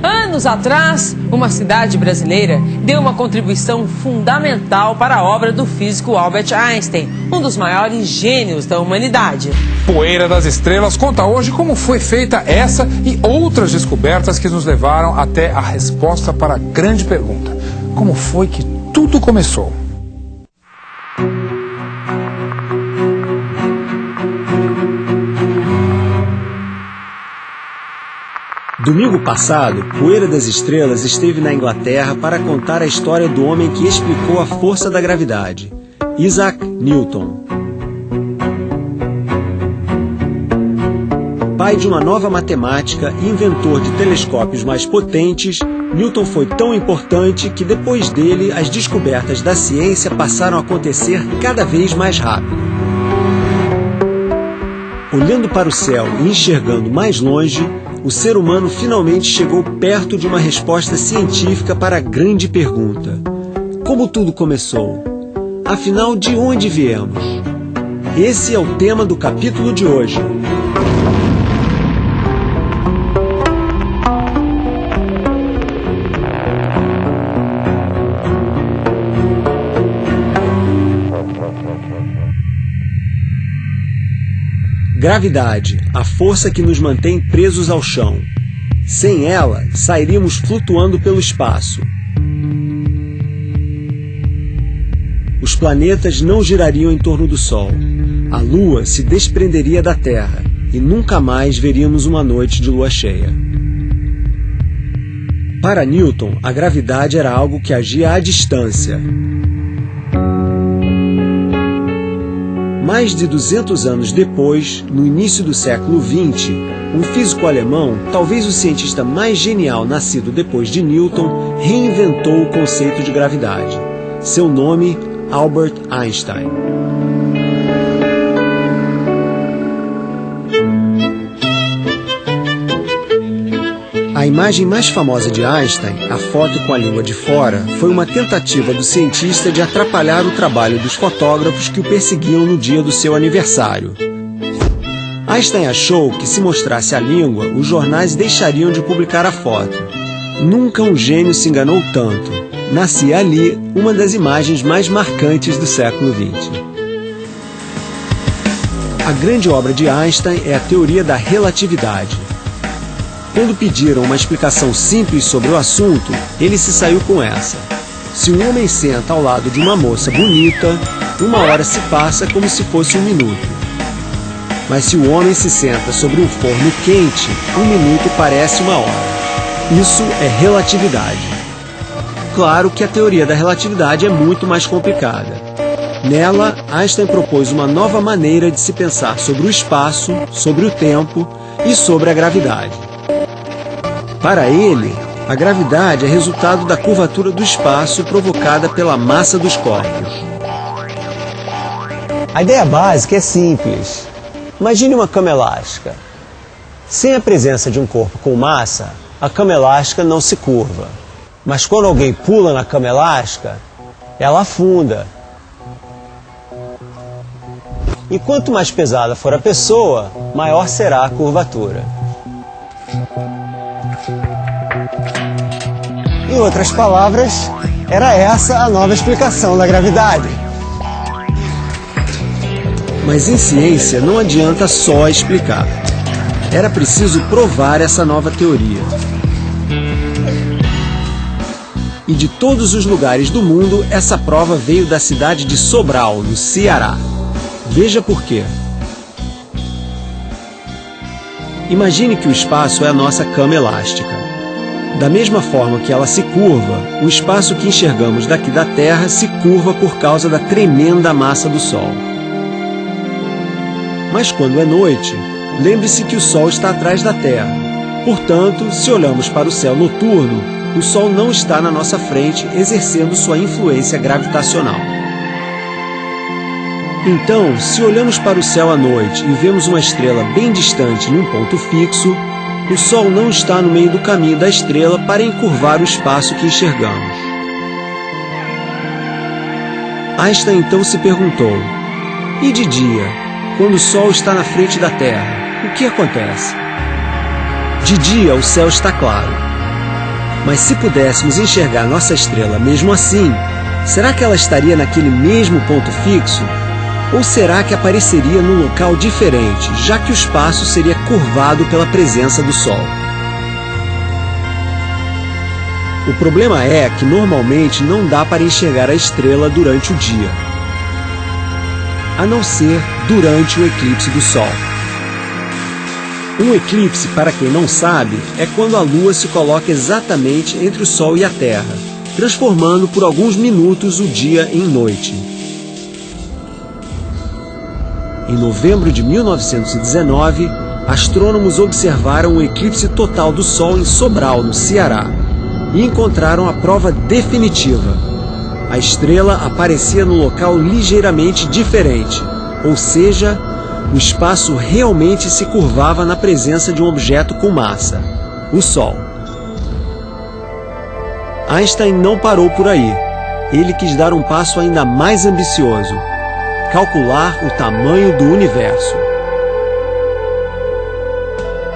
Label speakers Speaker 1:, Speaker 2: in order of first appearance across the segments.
Speaker 1: Anos atrás, uma cidade brasileira deu uma contribuição fundamental para a obra do físico Albert Einstein, um dos maiores gênios da humanidade.
Speaker 2: Poeira das Estrelas conta hoje como foi feita essa e outras descobertas que nos levaram até a resposta para a grande pergunta: como foi que tudo começou?
Speaker 3: Domingo passado, Poeira das Estrelas esteve na Inglaterra para contar a história do homem que explicou a força da gravidade, Isaac Newton. Pai de uma nova matemática e inventor de telescópios mais potentes, Newton foi tão importante que depois dele as descobertas da ciência passaram a acontecer cada vez mais rápido. Olhando para o céu e enxergando mais longe, o ser humano finalmente chegou perto de uma resposta científica para a grande pergunta: como tudo começou? Afinal, de onde viemos? Esse é o tema do capítulo de hoje. Gravidade, a força que nos mantém presos ao chão. Sem ela, sairíamos flutuando pelo espaço. Os planetas não girariam em torno do Sol. A Lua se desprenderia da Terra e nunca mais veríamos uma noite de lua cheia. Para Newton, a gravidade era algo que agia à distância. Mais de 200 anos depois, no início do século XX, um físico alemão, talvez o cientista mais genial nascido depois de Newton, reinventou o conceito de gravidade. Seu nome, Albert Einstein. A imagem mais famosa de Einstein, a foto com a língua de fora, foi uma tentativa do cientista de atrapalhar o trabalho dos fotógrafos que o perseguiam no dia do seu aniversário. Einstein achou que, se mostrasse a língua, os jornais deixariam de publicar a foto. Nunca um gênio se enganou tanto. Nascia ali uma das imagens mais marcantes do século XX. A grande obra de Einstein é a teoria da relatividade. Quando pediram uma explicação simples sobre o assunto, ele se saiu com essa: se um homem senta ao lado de uma moça bonita, uma hora se passa como se fosse um minuto. Mas se o homem se senta sobre um forno quente, um minuto parece uma hora. Isso é relatividade. Claro que a teoria da relatividade é muito mais complicada. Nela, Einstein propôs uma nova maneira de se pensar sobre o espaço, sobre o tempo e sobre a gravidade. Para ele, a gravidade é resultado da curvatura do espaço provocada pela massa dos corpos. A ideia básica é simples. Imagine uma cama elástica. Sem a presença de um corpo com massa, a cama elástica não se curva. Mas quando alguém pula na cama elástica, ela afunda. E quanto mais pesada for a pessoa, maior será a curvatura. Em outras palavras, era essa a nova explicação da gravidade. Mas em ciência não adianta só explicar. Era preciso provar essa nova teoria. E de todos os lugares do mundo, essa prova veio da cidade de Sobral, no Ceará. Veja por quê. Imagine que o espaço é a nossa cama elástica. Da mesma forma que ela se curva, o espaço que enxergamos daqui da Terra se curva por causa da tremenda massa do Sol. Mas quando é noite, lembre-se que o Sol está atrás da Terra. Portanto, se olhamos para o céu noturno, o Sol não está na nossa frente exercendo sua influência gravitacional. Então, se olhamos para o céu à noite e vemos uma estrela bem distante num ponto fixo, o Sol não está no meio do caminho da estrela para encurvar o espaço que enxergamos. Einstein então se perguntou: e de dia, quando o Sol está na frente da Terra, o que acontece? De dia o céu está claro. Mas se pudéssemos enxergar nossa estrela mesmo assim, será que ela estaria naquele mesmo ponto fixo? Ou será que apareceria num local diferente, já que o espaço seria curvado pela presença do Sol? O problema é que normalmente não dá para enxergar a estrela durante o dia, a não ser durante o eclipse do Sol. Um eclipse, para quem não sabe, é quando a Lua se coloca exatamente entre o Sol e a Terra, transformando por alguns minutos o dia em noite. Em novembro de 1919, astrônomos observaram o eclipse total do Sol em Sobral, no Ceará, e encontraram a prova definitiva. A estrela aparecia no local ligeiramente diferente, ou seja, o espaço realmente se curvava na presença de um objeto com massa, o Sol. Einstein não parou por aí. Ele quis dar um passo ainda mais ambicioso: calcular o tamanho do universo.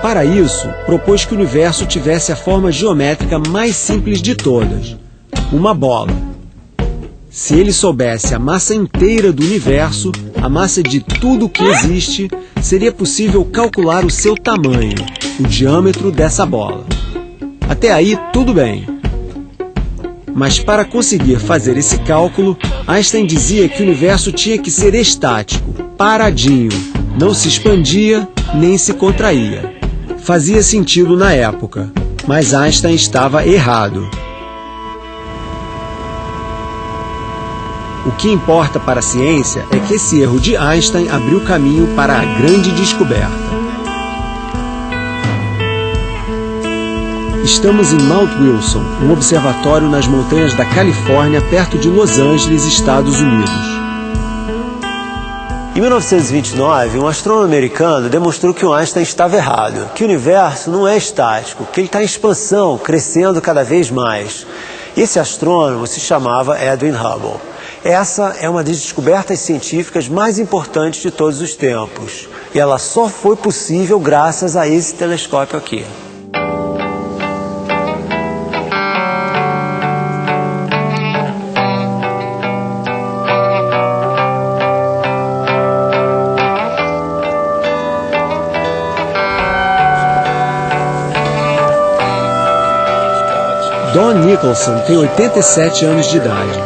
Speaker 3: Para isso, propôs que o universo tivesse a forma geométrica mais simples de todas, uma bola. Se ele soubesse a massa inteira do universo, a massa de tudo que existe, seria possível calcular o seu tamanho, o diâmetro dessa bola. Até aí, tudo bem. Mas para conseguir fazer esse cálculo, Einstein dizia que o universo tinha que ser estático, paradinho, não se expandia nem se contraía. Fazia sentido na época, mas Einstein estava errado. O que importa para a ciência é que esse erro de Einstein abriu caminho para a grande descoberta. Estamos em Mount Wilson, um observatório nas montanhas da Califórnia, perto de Los Angeles, Estados Unidos. Em 1929, um astrônomo americano demonstrou que o Einstein estava errado, que o universo não é estático, que ele está em expansão, crescendo cada vez mais. Esse astrônomo se chamava Edwin Hubble. Essa é uma das descobertas científicas mais importantes de todos os tempos. E ela só foi possível graças a esse telescópio aqui. Don Nicholson tem 87 anos de idade.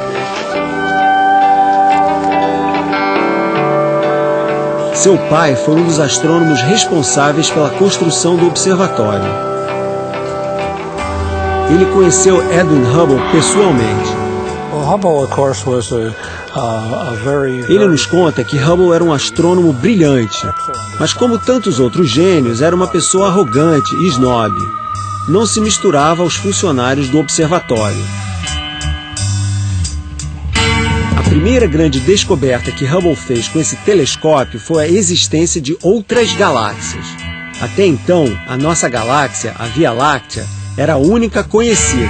Speaker 3: Seu pai foi um dos astrônomos responsáveis pela construção do observatório. Ele conheceu Edwin Hubble pessoalmente. Ele nos conta que Hubble era um astrônomo brilhante, mas como tantos outros gênios, era uma pessoa arrogante e snob. Não se misturava aos funcionários do observatório. A primeira grande descoberta que Hubble fez com esse telescópio foi a existência de outras galáxias. Até então, a nossa galáxia, a Via Láctea, era a única conhecida.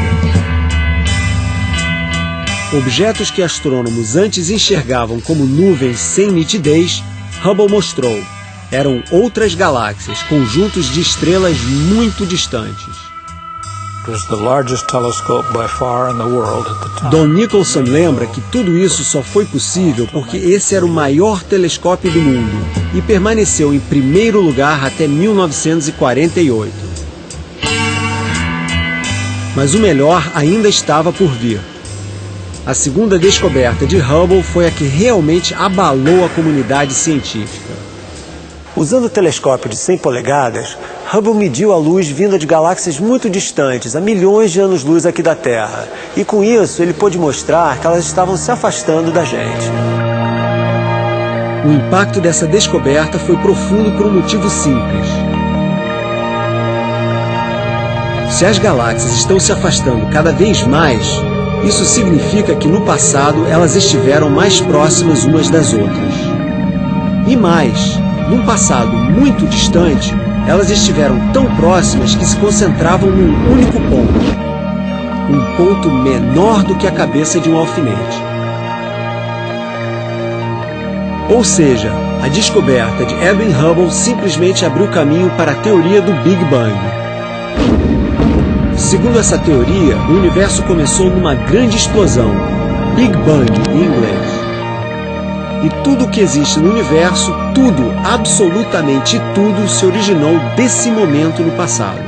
Speaker 3: Objetos que astrônomos antes enxergavam como nuvens sem nitidez, Hubble mostrou. Eram outras galáxias, conjuntos de estrelas muito distantes. Don Nicholson lembra que tudo isso só foi possível porque esse era o maior telescópio do mundo e permaneceu em primeiro lugar até 1948. Mas o melhor ainda estava por vir. A segunda descoberta de Hubble foi a que realmente abalou a comunidade científica. Usando o telescópio de 100 polegadas, Hubble mediu a luz vinda de galáxias muito distantes, a milhões de anos-luz aqui da Terra. E com isso, ele pôde mostrar que elas estavam se afastando da gente. O impacto dessa descoberta foi profundo por um motivo simples. Se as galáxias estão se afastando cada vez mais, isso significa que no passado elas estiveram mais próximas umas das outras. E mais, num passado muito distante, elas estiveram tão próximas que se concentravam num único ponto. Um ponto menor do que a cabeça de um alfinete. Ou seja, a descoberta de Edwin Hubble simplesmente abriu caminho para a teoria do Big Bang. Segundo essa teoria, o universo começou numa grande explosão, Big Bang em inglês. E tudo o que existe no universo, tudo, absolutamente tudo, se originou desse momento no passado.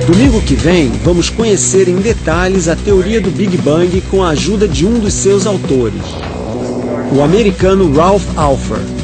Speaker 3: Domingo que vem, vamos conhecer em detalhes a teoria do Big Bang com a ajuda de um dos seus autores, o americano Ralph Alpher.